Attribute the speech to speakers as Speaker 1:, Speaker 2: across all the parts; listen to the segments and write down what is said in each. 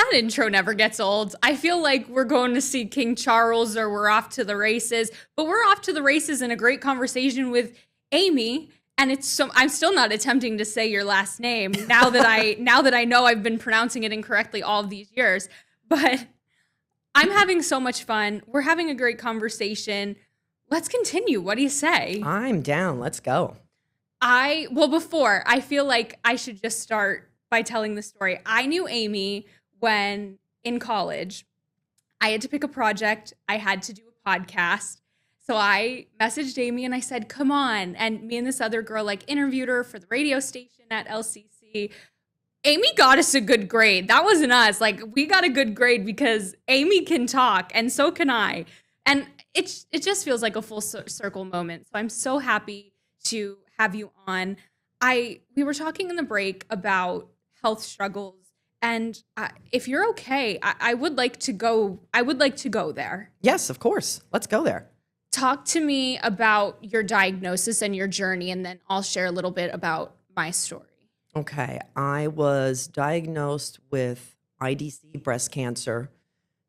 Speaker 1: That intro never gets old. I feel like we're going to see King Charles or we're off to the races, but we're off to the races in a great conversation with Amy. And I'm still not attempting to say your last name now that I know I've been pronouncing it incorrectly all of these years. But I'm having so much fun. We're having a great conversation. Let's continue. What do you say?
Speaker 2: I'm down. Let's go.
Speaker 1: Before, I feel like I should just start by telling the story. I knew Amy when in college. I had to pick a project. I had to do a podcast. So I messaged Amy and I said, come on. And me and this other girl like interviewed her for the radio station at LCC. Amy got us a good grade. That wasn't us. Like, we got a good grade because Amy can talk and so can I. And it just feels like a full circle moment. So I'm so happy to have you on. We were talking in the break about health struggles. And if you're okay, I would like to go there.
Speaker 2: Yes, of course. Let's go there.
Speaker 1: Talk to me about your diagnosis and your journey, and then I'll share a little bit about my story.
Speaker 2: Okay. I was diagnosed with IDC breast cancer,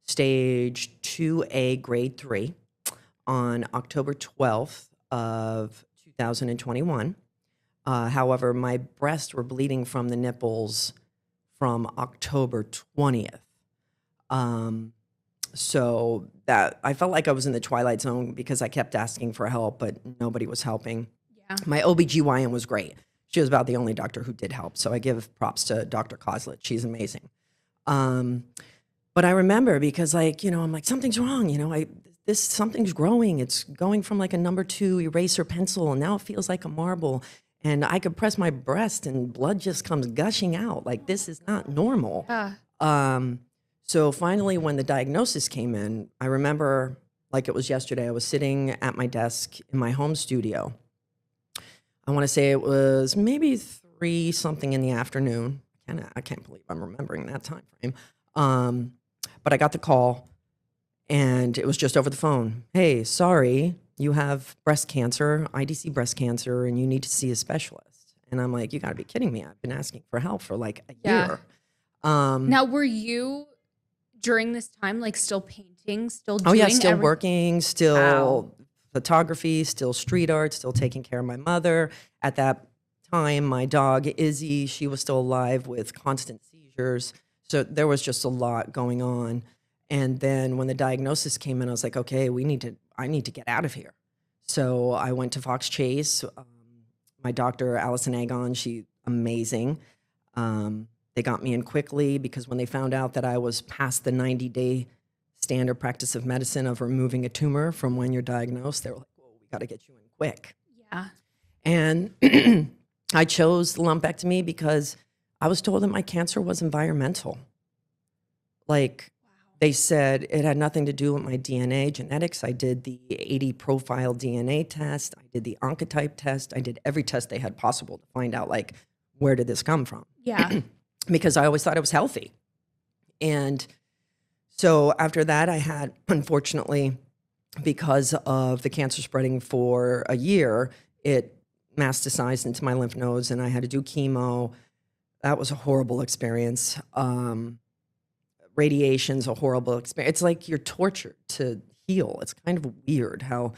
Speaker 2: stage 2A, grade 3, on October 12th of 2021. However, my breasts were bleeding from the nipples from October 20th. So that I felt like I was in the twilight zone because I kept asking for help, but nobody was helping.
Speaker 1: Yeah.
Speaker 2: My OBGYN was great. She was about the only doctor who did help. So I give props to Dr. Kozlet. She's amazing. But I remember because I'm like, something's wrong. Something's growing. It's going from like a number 2 eraser pencil and now it feels like a marble. And I could press my breast and blood just comes gushing out. Like, this is not normal. So finally, when the diagnosis came in, I remember like it was yesterday, I was sitting at my desk in my home studio. I want to say it was maybe 3 something in the afternoon. I can't believe I'm remembering that time frame. But I got the call and it was just over the phone. Hey, sorry, you have breast cancer, IDC breast cancer, and you need to see a specialist. And I'm like, you gotta be kidding me. I've been asking for help for like a year.
Speaker 1: Now, were you during this time like still painting, still doing?
Speaker 2: Oh yeah, still working, still photography, still street art, still taking care of my mother. At that time, my dog Izzy, she was still alive with constant seizures. So there was just a lot going on. And then when the diagnosis came in, I was like, okay, I need to get out of here. So I went to Fox Chase. My doctor, Alyson, she's amazing. They got me in quickly because when they found out that I was past the 90-day standard practice of medicine of removing a tumor from when you're diagnosed, they were like, whoa, we got to get you in quick.
Speaker 1: Yeah.
Speaker 2: And I chose lumpectomy because I was told that my cancer was environmental. Like, they said it had nothing to do with my DNA genetics. I did the 80 profile DNA test. I did the oncotype test. I did every test they had possible to find out, like, where did this come from?
Speaker 1: Yeah.
Speaker 2: Because I always thought I was healthy. And so after that, I had, unfortunately, because of the cancer spreading for a year, it metastasized into my lymph nodes and I had to do chemo. That was a horrible experience. Radiation's a horrible experience. It's like you're tortured to heal. It's kind of weird how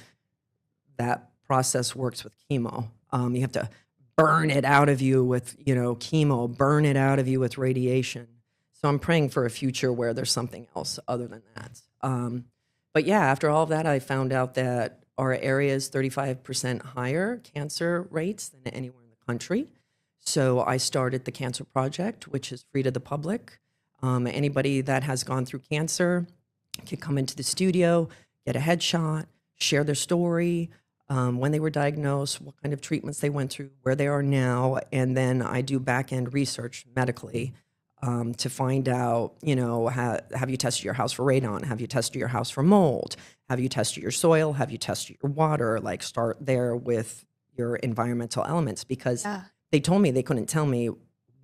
Speaker 2: that process works with chemo. You have to burn it out of you with, chemo, burn it out of you with radiation. So I'm praying for a future where there's something else other than that. But yeah, after all of that, I found out that our area is 35% higher cancer rates than anywhere in the country. So I started the Cancer Project, which is free to the public. Anybody that has gone through cancer can come into the studio, get a headshot, share their story, when they were diagnosed, what kind of treatments they went through, where they are now, and then I do back-end research medically to find out, have you tested your house for radon? Have you tested your house for mold? Have you tested your soil? Have you tested your water? Like, start there with your environmental elements because they told me they couldn't tell me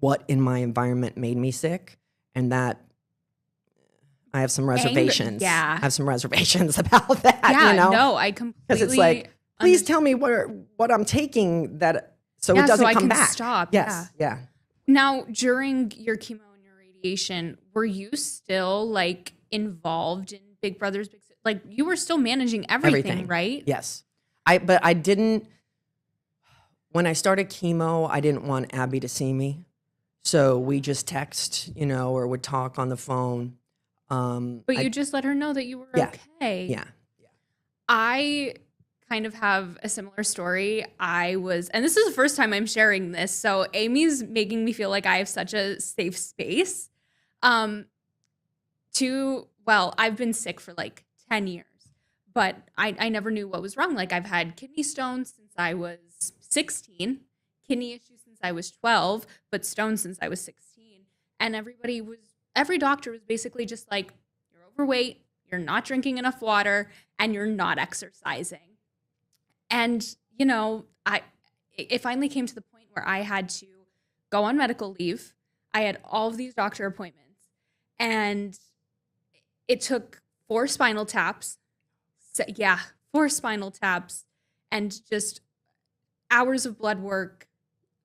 Speaker 2: what in my environment made me sick, and that I have some reservations. I have some reservations about that.
Speaker 1: No, I completely.
Speaker 2: Because it's like, please tell me what I'm taking so it doesn't come back.
Speaker 1: Stop.
Speaker 2: Yes. Yeah.
Speaker 1: Now, during your chemo and your radiation, were you still like involved in Big Brothers Big Sisters? Like you were still managing everything, right?
Speaker 2: Yes. But I didn't, when I started chemo, I didn't want Abby to see me. So we just text, or would talk on the phone.
Speaker 1: But you just let her know that you were okay.
Speaker 2: Yeah.
Speaker 1: I kind of have a similar story. And this is the first time I'm sharing this, so Amy's making me feel like I have such a safe space. I've been sick for like 10 years, but I never knew what was wrong. Like I've had kidney stones since I was 16, kidney issues since I was 12, but stones since I was 16. And every doctor was basically just like, you're overweight, you're not drinking enough water, and you're not exercising. And, it finally came to the point where I had to go on medical leave. I had all of these doctor appointments, and it took 4 spinal taps. 4 spinal taps, and just hours of blood work,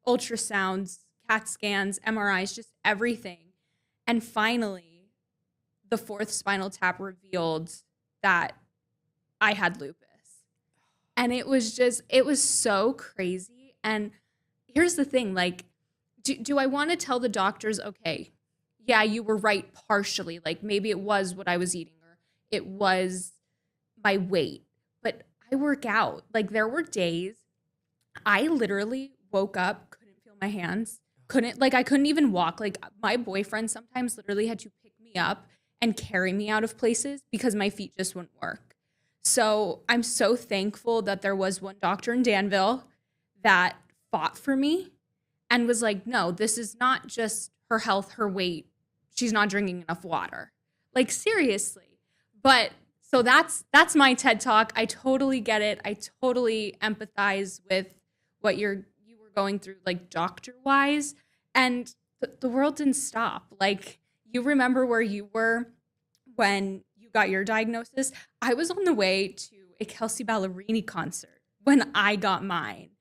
Speaker 1: ultrasounds, CAT scans, MRIs, just everything. And finally, the 4th spinal tap revealed that I had lupus. And it was so crazy. And here's the thing, like, do I want to tell the doctors, okay, yeah, you were right partially. Like maybe it was what I was eating or it was my weight, but I work out. Like there were days I literally woke up, couldn't feel my hands, I couldn't even walk. Like my boyfriend sometimes literally had to pick me up and carry me out of places because my feet just wouldn't work. So I'm so thankful that there was one doctor in Danville that fought for me and was like, no, this is not just her health, her weight. She's not drinking enough water. Like seriously. But so that's my TED Talk. I totally get it. I totally empathize with what you were going through, like doctor wise. And the world didn't stop. Like you remember where you were when you got your diagnosis. I was on the way to a Kelsey Ballerini concert when I got mine.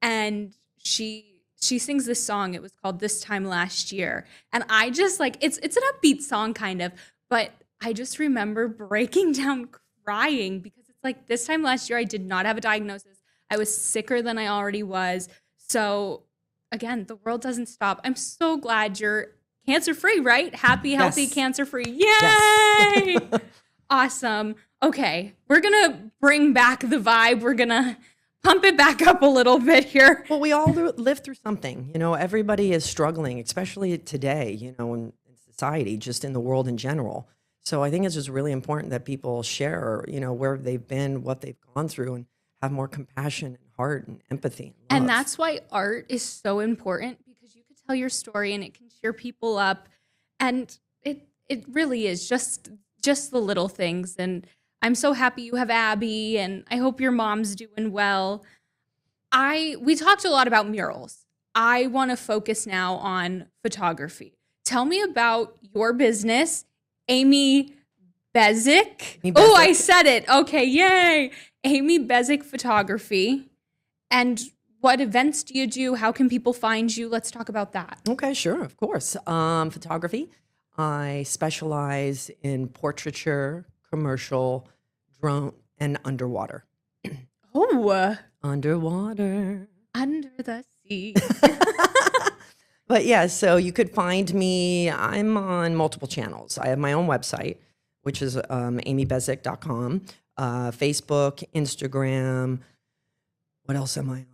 Speaker 1: And she sings this song. It was called This Time Last Year. And I just like, it's an upbeat song kind of, but I just remember breaking down crying because it's like this time last year, I did not have a diagnosis. I was sicker than I already was. So again, the world doesn't stop. I'm so glad you're cancer-free, right? Happy, healthy, cancer-free. Yay! Yes. Awesome. Okay, we're going to bring back the vibe. We're going to pump it back up a little bit here.
Speaker 2: Well, we all live through something. Everybody is struggling, especially today, in society, just in the world in general. So I think it's just really important that people share, where they've been, what they've gone through, and have more compassion and heart and empathy.
Speaker 1: And that's why art is so important, because you could tell your story and it can cheer people up. And it really is just the little things. And I'm so happy you have Abby, and I hope your mom's doing well. We talked a lot about murals. I want to focus now on photography. Tell me about your business, Amy Bezek. Oh, I said it. Okay, yay. Amy Bezek Photography. And what events do you do? How can people find you? Let's talk about that.
Speaker 2: Okay, sure, of course. Photography. I specialize in portraiture, commercial, drone, and underwater.
Speaker 1: Oh.
Speaker 2: Underwater.
Speaker 1: Under the sea.
Speaker 2: But yeah, so you could find me. I'm on multiple channels. I have my own website, which is amybezek.com, Facebook, Instagram. What else am I on?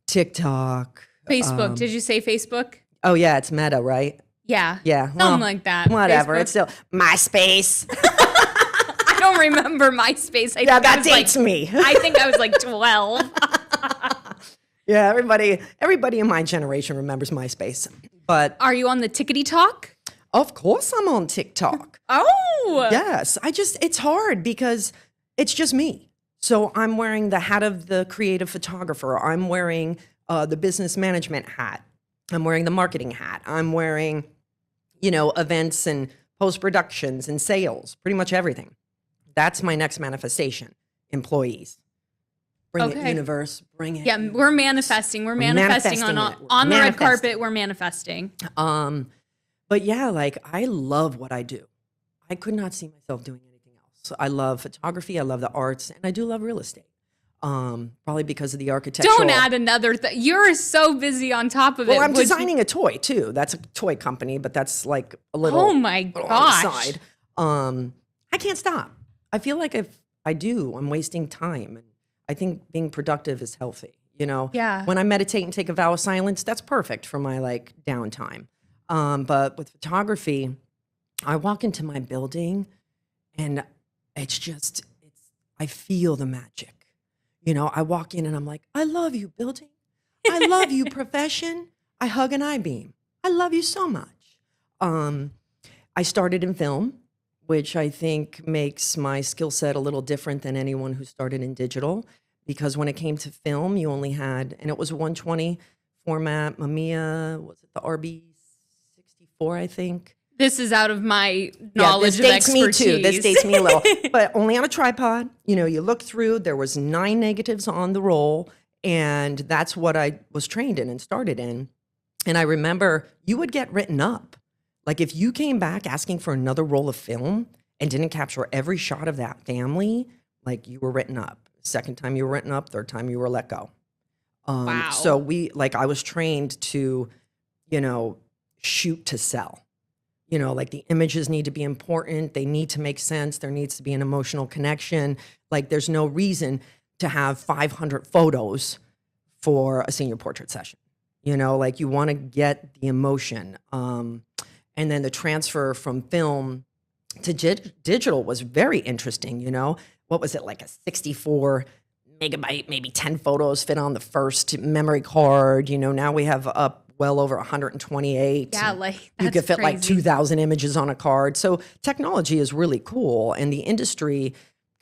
Speaker 2: TikTok.
Speaker 1: Facebook. Did you say Facebook?
Speaker 2: Oh, yeah, it's Meta, right?
Speaker 1: Yeah.
Speaker 2: Yeah.
Speaker 1: Something like that.
Speaker 2: Whatever.
Speaker 1: Facebook.
Speaker 2: It's still MySpace.
Speaker 1: I don't remember MySpace.
Speaker 2: That dates me.
Speaker 1: I think I was like 12.
Speaker 2: Yeah, everybody in my generation remembers MySpace. But
Speaker 1: are you on the Tickety Talk?
Speaker 2: Of course I'm on TikTok.
Speaker 1: Oh.
Speaker 2: Yes. It's hard because it's just me. So I'm wearing the hat of the creative photographer. I'm wearing the business management hat. I'm wearing the marketing hat. I'm wearing, events and post-productions and sales, pretty much everything. That's my next manifestation, employees. Bring it, universe. Bring it.
Speaker 1: Yeah, we're manifesting. We're manifesting on the red carpet. We're manifesting.
Speaker 2: But yeah, like I love what I do. I could not see myself doing anything else. I love photography, I love the arts, and I do love real estate. Probably because of the
Speaker 1: Don't
Speaker 2: architectural.
Speaker 1: add another thing. You're so busy on top of
Speaker 2: Well,
Speaker 1: it.
Speaker 2: I'm
Speaker 1: Would you?
Speaker 2: designing a toy too. That's a toy company, but that's like a
Speaker 1: Oh
Speaker 2: little,
Speaker 1: my
Speaker 2: little on the
Speaker 1: gosh.
Speaker 2: side. I can't stop. I feel like if I do, I'm wasting time. And I think being productive is healthy. You know,
Speaker 1: Yeah.
Speaker 2: when I meditate and take a vow of silence, that's perfect for my like downtime. But with photography, I walk into my building and I feel the magic. You know, I walk in and I'm like, I love you, building. I love you, profession. I hug an I-beam. I love you so much. Um, I started in film, which I think makes my skill set a little different than anyone who started in digital. Because when it came to film, you only had, and it was a 120 format, Mamiya, was it the RB64, I think?
Speaker 1: This is out of my
Speaker 2: Yeah,
Speaker 1: knowledge
Speaker 2: this
Speaker 1: of
Speaker 2: dates me
Speaker 1: expertise.
Speaker 2: too. This dates me a little, but only on a tripod. You know, you look through, there was 9 negatives on the roll, and that's what I was trained in and started in. And I remember you would get written up. Like if you came back asking for another roll of film and didn't capture every shot of that family, like you were written up. Second time you were written up, third time you were let go. So
Speaker 1: Wow.
Speaker 2: I was trained to, you know, shoot to sell. You know, like the images need to be important. They need to make sense. There needs to be an emotional connection. Like there's no reason to have 500 photos for a senior portrait session. You know, like you want to get the emotion. And then the transfer from film to digital was very interesting. You know, what was it, like a 64 megabyte, maybe 10 photos fit on the first memory card. You know, now we have up well over 128.
Speaker 1: Yeah, like
Speaker 2: You could
Speaker 1: that's
Speaker 2: fit like
Speaker 1: crazy.
Speaker 2: 2,000 images on a card. So technology is really cool, and the industry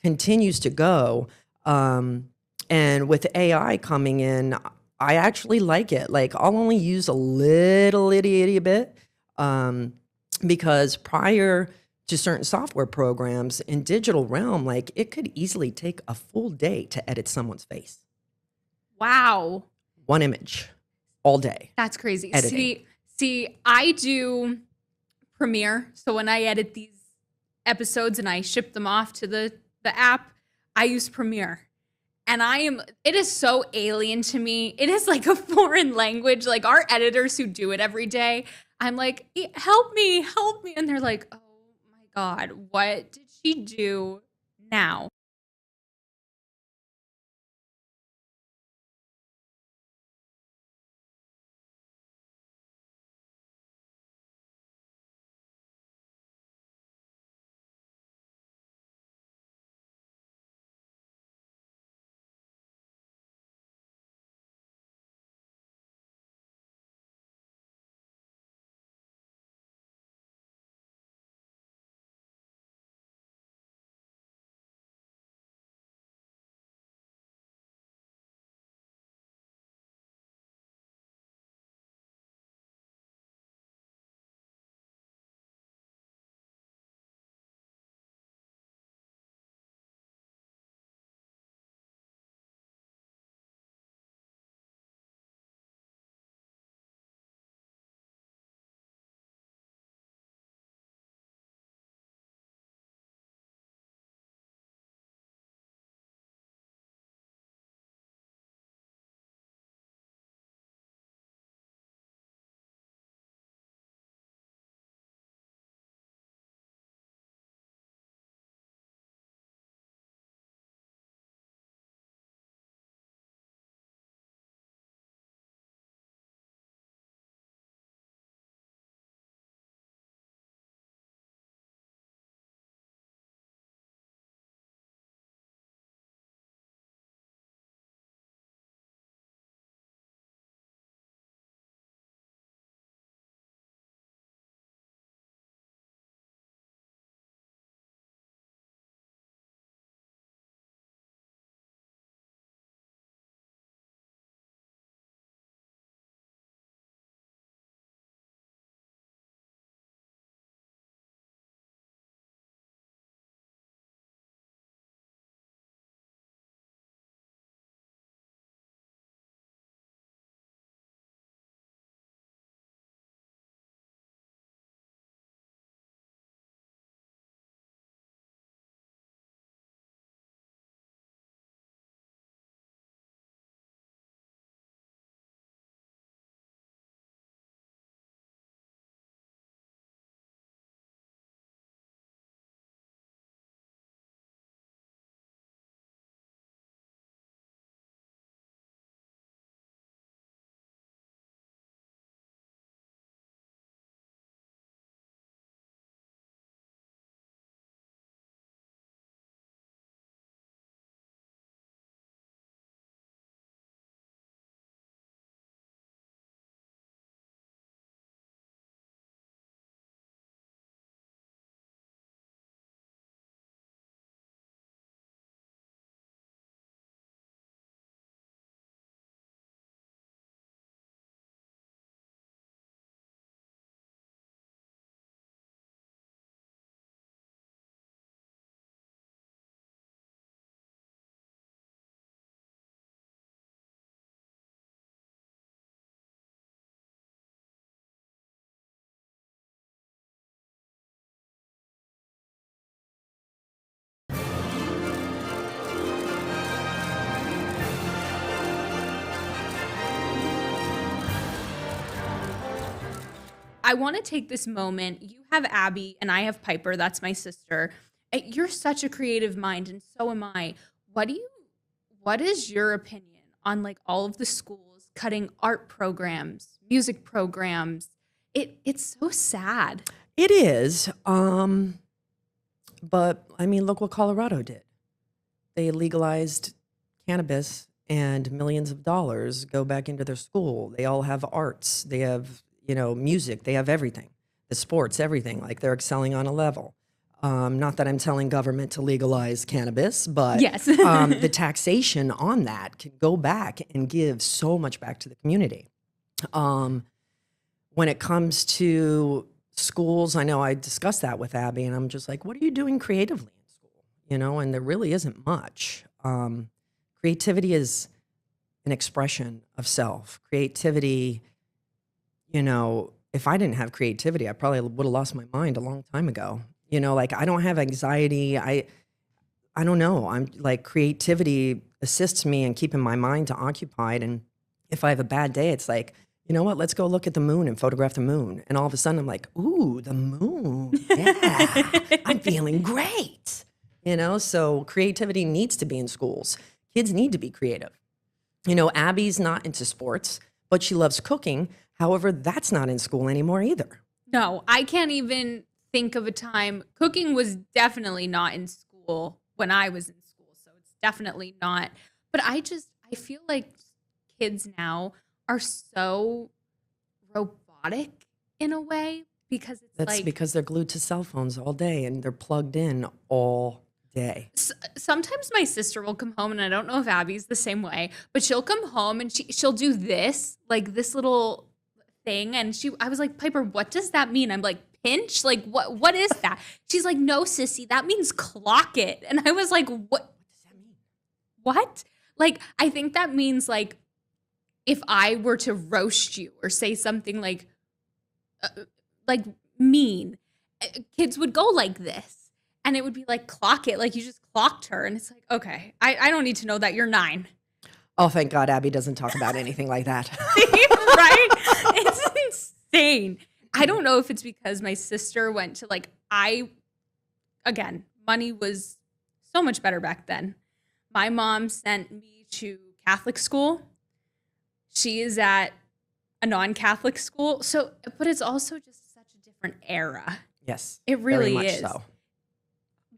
Speaker 2: continues to go. And with AI coming in, I actually like it. Like I'll only use a little itty bit, because prior to certain software programs in digital realm, like it could easily take a full day to edit someone's face.
Speaker 1: Wow.
Speaker 2: One image all day
Speaker 1: That's crazy.
Speaker 2: editing.
Speaker 1: See, I do Premiere. So when I edit these episodes and I ship them off to the app, I use Premiere. And it is so alien to me. It is like a foreign language. Like our editors who do it every day, I'm like, help me, help me. And they're like, oh my God, what did she do now? I want to take this moment. You have Abby and I have Piper. That's my sister. You're such a creative mind, and so am I. What is your opinion on like all of the schools cutting art programs, music programs? It's so sad.
Speaker 2: It is. But I mean, look what Colorado did. They legalized cannabis and millions of dollars go back into their school. They all have arts. They have, music. They have everything. The sports, everything. Like they're excelling on a level. Not that I'm telling government to legalize cannabis, but
Speaker 1: yes.
Speaker 2: The taxation on that can go back and give so much back to the community. When it comes to schools, I know I discussed that with Abby, and I'm just like, what are you doing creatively in school? And there really isn't much. Creativity is an expression of self. Creativity, if I didn't have creativity, I probably would have lost my mind a long time ago. Like I don't have anxiety. I don't know. I'm like creativity assists me in keeping my mind occupied. And if I have a bad day, it's like, you know what, let's go look at the moon and photograph the moon. And all of a sudden I'm like, ooh, the moon. Yeah, I'm feeling great. So creativity needs to be in schools. Kids need to be creative. Abby's not into sports, but she loves cooking. However, that's not in school anymore either.
Speaker 1: No, I can't even think of a time. Cooking was definitely not in school when I was in school. So it's definitely not. But I feel like kids now are so robotic in a way because
Speaker 2: that's because they're glued to cell phones all day and they're plugged in all day.
Speaker 1: Sometimes my sister will come home, and I don't know if Abby's the same way, but she'll come home and she'll do this little thing, and I was like, Piper, what does that mean? I'm like, pinch? Like what is that? She's like, no, sissy, that means clock it. And I was like, what does that mean? What? Like, I think that means like if I were to roast you or say something like mean, kids would go like this. And it would be like, clock it. Like you just clocked her. And it's like, okay, I don't need to know that you're 9.
Speaker 2: Oh, thank God Abby doesn't talk about anything like that.
Speaker 1: Right? It's insane. I don't know if it's because my sister went to again, money was so much better back then. My mom sent me to Catholic school. She is at a non-Catholic school. So, but it's also just such a different era.
Speaker 2: Yes.
Speaker 1: It really
Speaker 2: very much
Speaker 1: is.
Speaker 2: So.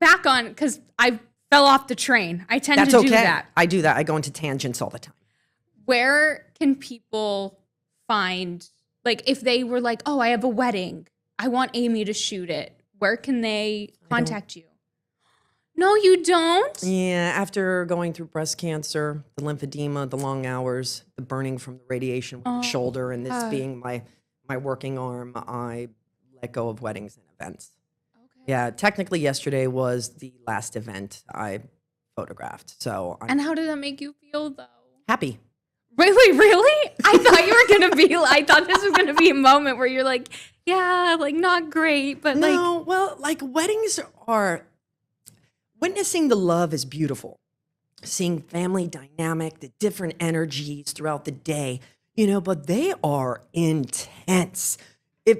Speaker 1: Back on, because I fell off the train. I tend to do that.
Speaker 2: I do that. I go into tangents all the time.
Speaker 1: Where can people find, like, if they were like, oh, I have a wedding, I want Amy to shoot it, where can they contact you? No, you don't?
Speaker 2: Yeah, after going through breast cancer, the lymphedema, the long hours, the burning from the radiation with the shoulder, and this being my working arm, I let go of weddings and events. Okay. Yeah, technically yesterday was the last event I photographed.
Speaker 1: And how did that make you feel, though?
Speaker 2: Happy.
Speaker 1: Really? I thought this was gonna be a moment where you're like, yeah, like not great, but
Speaker 2: no, well, like weddings are, witnessing the love is beautiful. Seeing family dynamic, the different energies throughout the day, but they are intense.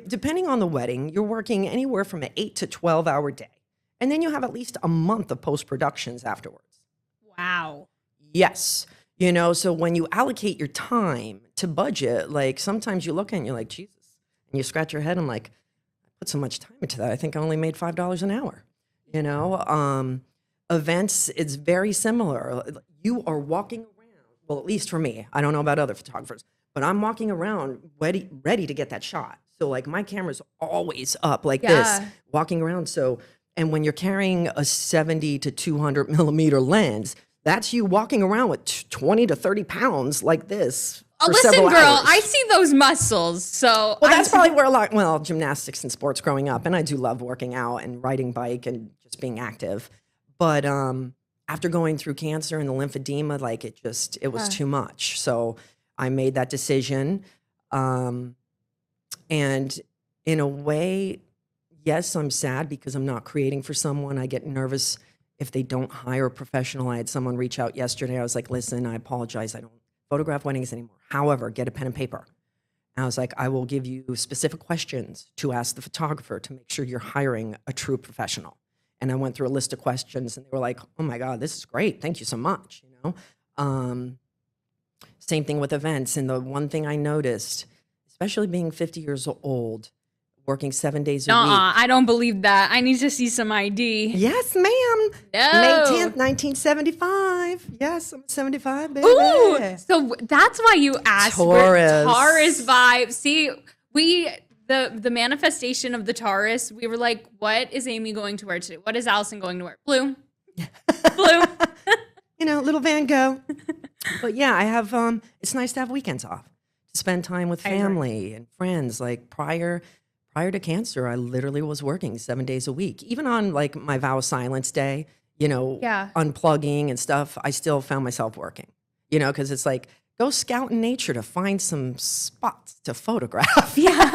Speaker 2: Depending on the wedding, you're working anywhere from an 8 to 12-hour day. And then you have at least a month of post-productions afterwards.
Speaker 1: Wow.
Speaker 2: Yes. So when you allocate your time to budget, like sometimes you look at it and you're like, Jesus. And you scratch your head. I'm like, I put so much time into that. I think I only made $5 an hour. Events, it's very similar. You are walking around. Well, at least for me. I don't know about other photographers. But I'm walking around ready to get that shot. So like my camera's always up like this, walking around. So, and when you're carrying a 70 to 200 millimeter lens, that's you walking around with 20 to 30 pounds like this.
Speaker 1: Listen, girl, hours. I see those muscles. So
Speaker 2: that's probably where gymnastics and sports growing up. And I do love working out and riding bike and just being active. But after going through cancer and the lymphedema, like it was too much. So I made that decision. And in a way, yes, I'm sad because I'm not creating for someone. I get nervous if they don't hire a professional. I had someone reach out yesterday. I was like, listen, I apologize. I don't photograph weddings anymore. However, get a pen and paper. And I was like, I will give you specific questions to ask the photographer to make sure you're hiring a true professional. And I went through a list of questions, and they were like, oh my God, this is great. Thank you so much. Same thing with events. And the one thing I noticed, especially being 50 years old, working 7 days a week.
Speaker 1: I don't believe that. I need to see some ID.
Speaker 2: Yes, ma'am.
Speaker 1: No.
Speaker 2: May 10th, 1975. Yes, I'm 75, baby.
Speaker 1: Ooh, so that's why you asked.
Speaker 2: Taurus.
Speaker 1: Taurus vibe. See, the manifestation of the Taurus, we were like, what is Amy going to wear today? What is Alyson going to wear? Blue. Blue.
Speaker 2: Little Van Gogh. But yeah, I have, it's nice to have weekends off, to spend time with family and friends. Like prior to cancer, I literally was working 7 days a week. Even on like my vow of silence day, unplugging and stuff, I still found myself working, because it's like, go scout in nature to find some spots to photograph.
Speaker 1: Yeah.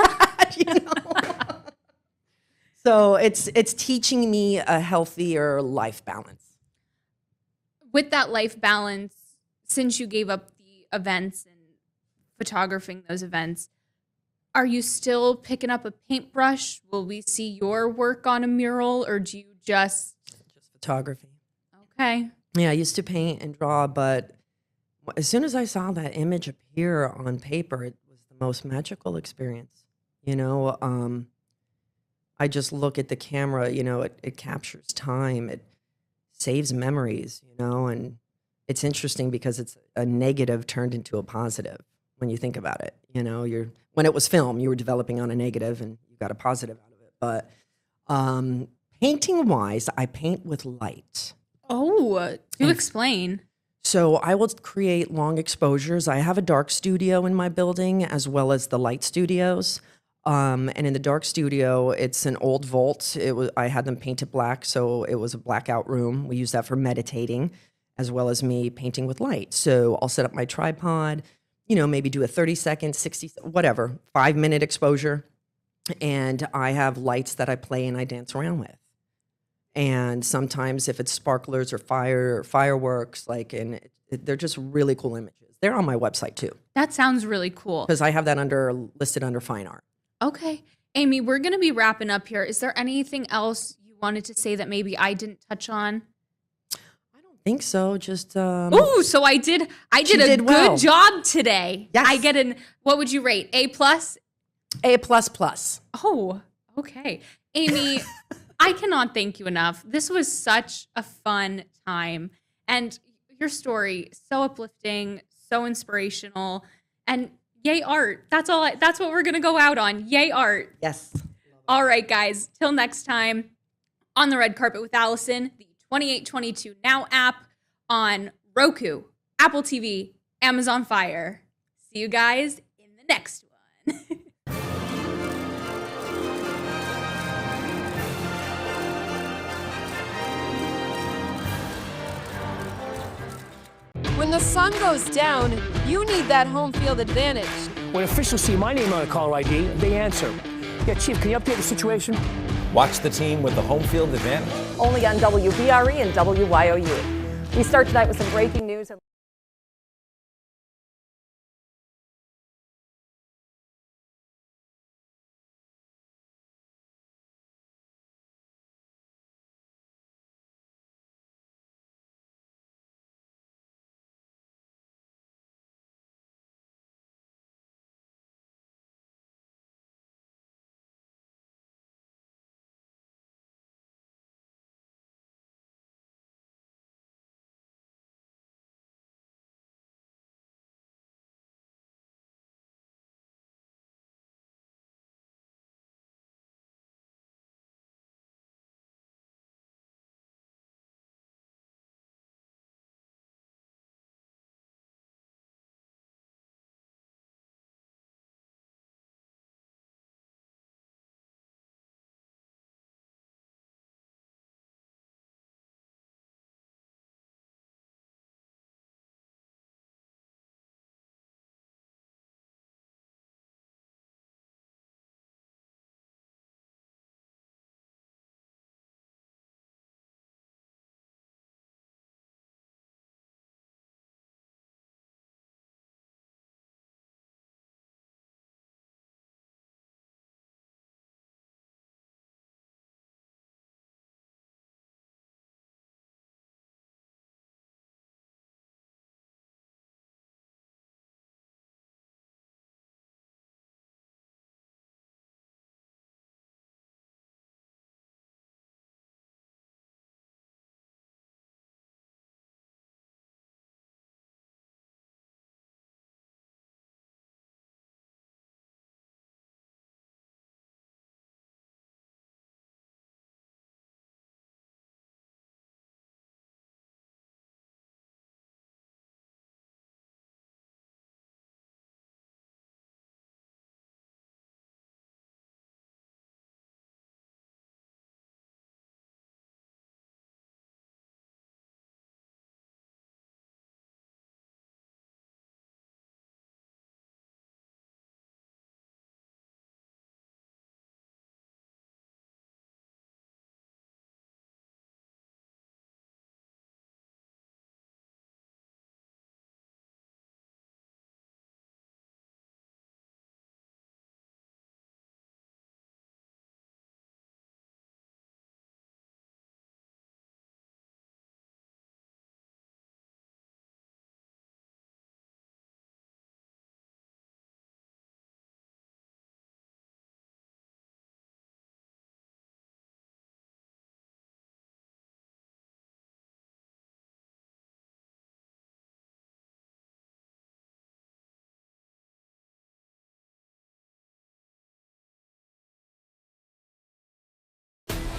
Speaker 2: So it's teaching me a healthier life balance.
Speaker 1: With that life balance, since you gave up the events and photographing those events, are you still picking up a paintbrush? Will we see your work on a mural, or do you just
Speaker 2: photography?
Speaker 1: Okay.
Speaker 2: Yeah, I used to paint and draw, but as soon as I saw that image appear on paper, it was the most magical experience. I just look at the camera, it captures time, it saves memories, and it's interesting because it's a negative turned into a positive when you think about it. When it was film, you were developing on a negative and you got a positive out of it. But painting wise, I paint with light.
Speaker 1: Oh, do explain.
Speaker 2: So I will create long exposures. I have a dark studio in my building as well as the light studios. And in the dark studio, it's an old vault. I had them painted black, so it was a blackout room. We use that for meditating as well as me painting with light. So I'll set up my tripod, maybe do a 30-second, 60, whatever, 5-minute exposure. And I have lights that I play and I dance around with. And sometimes if it's sparklers or fireworks, they're just really cool images. They're on my website too.
Speaker 1: That sounds really cool.
Speaker 2: Because I have that listed under fine art.
Speaker 1: Okay. Amy, we're going to be wrapping up here. Is there anything else you wanted to say that maybe I didn't touch on?
Speaker 2: I don't think so. Just
Speaker 1: Ooh, so I did a good job today.
Speaker 2: Yes.
Speaker 1: I get what would you rate? A+?
Speaker 2: A++.
Speaker 1: Oh, okay. Amy, I cannot thank you enough. This was such a fun time. And your story, so uplifting, so inspirational, and yay art. That's what we're going to go out on. Yay art.
Speaker 2: Yes.
Speaker 1: All right, guys. Till next time, on the red carpet with Alyson, the 2822 Now app on Roku, Apple TV, Amazon Fire. See you guys in the next one.
Speaker 3: When the sun goes down, you need that home field advantage.
Speaker 4: When officials see my name on a caller ID, they answer. Yeah, Chief, can you update the situation?
Speaker 5: Watch the team with the home field advantage.
Speaker 6: Only on WBRE and WYOU. We start tonight with some breaking news.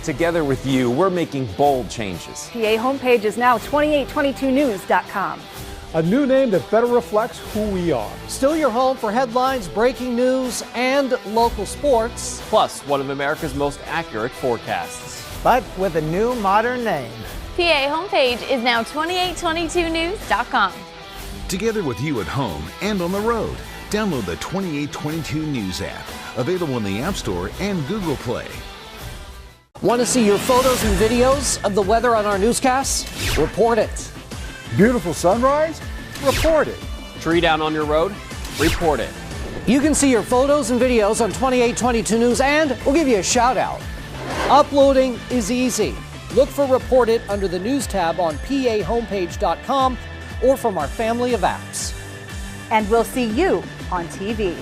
Speaker 5: Together with you, we're making bold changes.
Speaker 6: PA homepage is now 2822news.com.
Speaker 7: A new name that better reflects who we are.
Speaker 8: Still your home for headlines, breaking news, and local sports.
Speaker 9: Plus, one of America's most accurate forecasts.
Speaker 10: But with a new modern name.
Speaker 3: PA homepage is now 2822news.com.
Speaker 11: Together with you at home and on the road. Download the 2822 News app. Available in the App Store and Google Play.
Speaker 8: Want to see your photos and videos of the weather on our newscasts? Report it.
Speaker 7: Beautiful sunrise? Report it.
Speaker 9: Tree down on your road? Report it.
Speaker 8: You can see your photos and videos on 2822 News, and we'll give you a shout out. Uploading is easy. Look for Report It under the News tab on pahomepage.com or from our family of apps.
Speaker 6: And we'll see you on TV.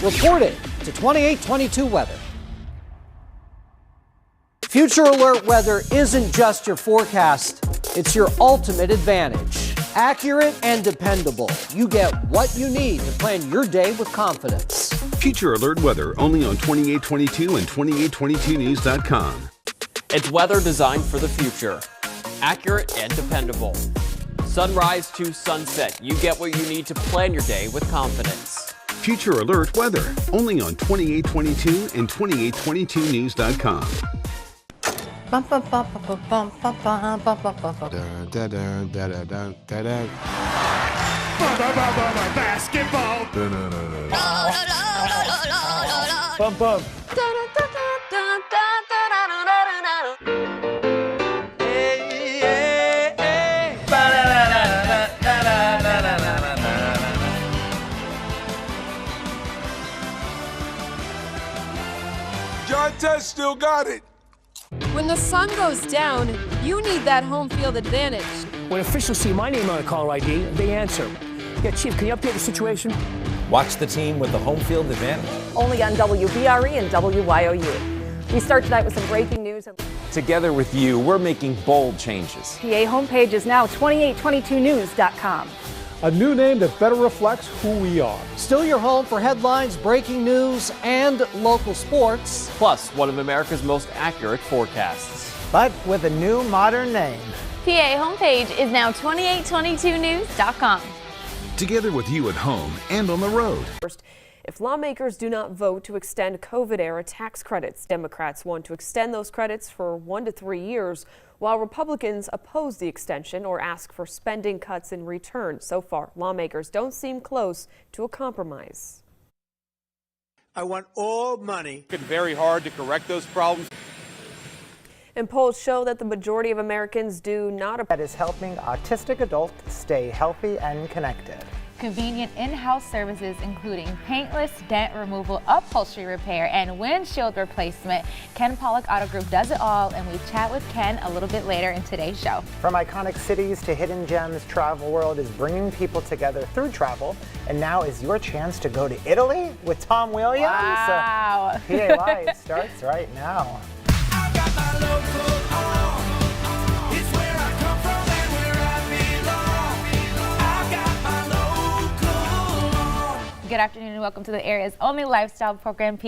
Speaker 8: Report it to 2822 Weather. Future Alert Weather isn't just your forecast, it's your ultimate advantage. Accurate and dependable. You get what you need to plan your day with confidence.
Speaker 11: Future Alert Weather only on 2822 and 2822news.com.
Speaker 9: It's weather designed for the future. Accurate and dependable. Sunrise to sunset. You get what you need to plan your day with confidence.
Speaker 11: Future Alert Weather only on 2822 and 2822news.com.
Speaker 7: Basketball.
Speaker 4: Bum, bum.
Speaker 12: John Test still got it.
Speaker 3: When the sun goes down, you need that home field advantage.
Speaker 4: When officials see my name on a caller ID, they answer. Yeah, Chief, can you update the situation?
Speaker 5: Watch the team with the home field advantage.
Speaker 6: Only on WBRE and WYOU. We start tonight with some breaking news.
Speaker 5: Together with you, we're making bold changes.
Speaker 6: PA homepage is now 2822news.com.
Speaker 7: A new name that better reflects who we are.
Speaker 8: Still your home for headlines, breaking news, and local sports.
Speaker 9: Plus, one of America's most accurate forecasts.
Speaker 10: But with a new modern name.
Speaker 3: PA homepage is now 2822news.com.
Speaker 11: Together with you at home and on the road.
Speaker 13: If lawmakers do not vote to extend COVID-era tax credits, Democrats want to extend those credits for 1 to 3 years, while Republicans oppose the extension or ask for spending cuts in return. So far, lawmakers don't seem close to a compromise.
Speaker 12: I want all money.
Speaker 9: It's very hard to correct those problems.
Speaker 13: And polls show that the majority of Americans do not.
Speaker 10: That is helping autistic adults stay healthy and connected.
Speaker 14: Convenient in-house services including paintless dent removal, upholstery repair, and windshield replacement. Ken Pollock Auto Group does it all, and we chat with Ken a little bit later in today's show.
Speaker 10: From iconic cities to hidden gems, Travel World is bringing people together through travel, and now is your chance to go to Italy with Tom Williams.
Speaker 14: Wow.
Speaker 10: PA Live starts right now.
Speaker 12: I got my local on. It's where I come from and where I belong. I got my local on.
Speaker 14: Good afternoon and welcome to the area's only lifestyle program, PA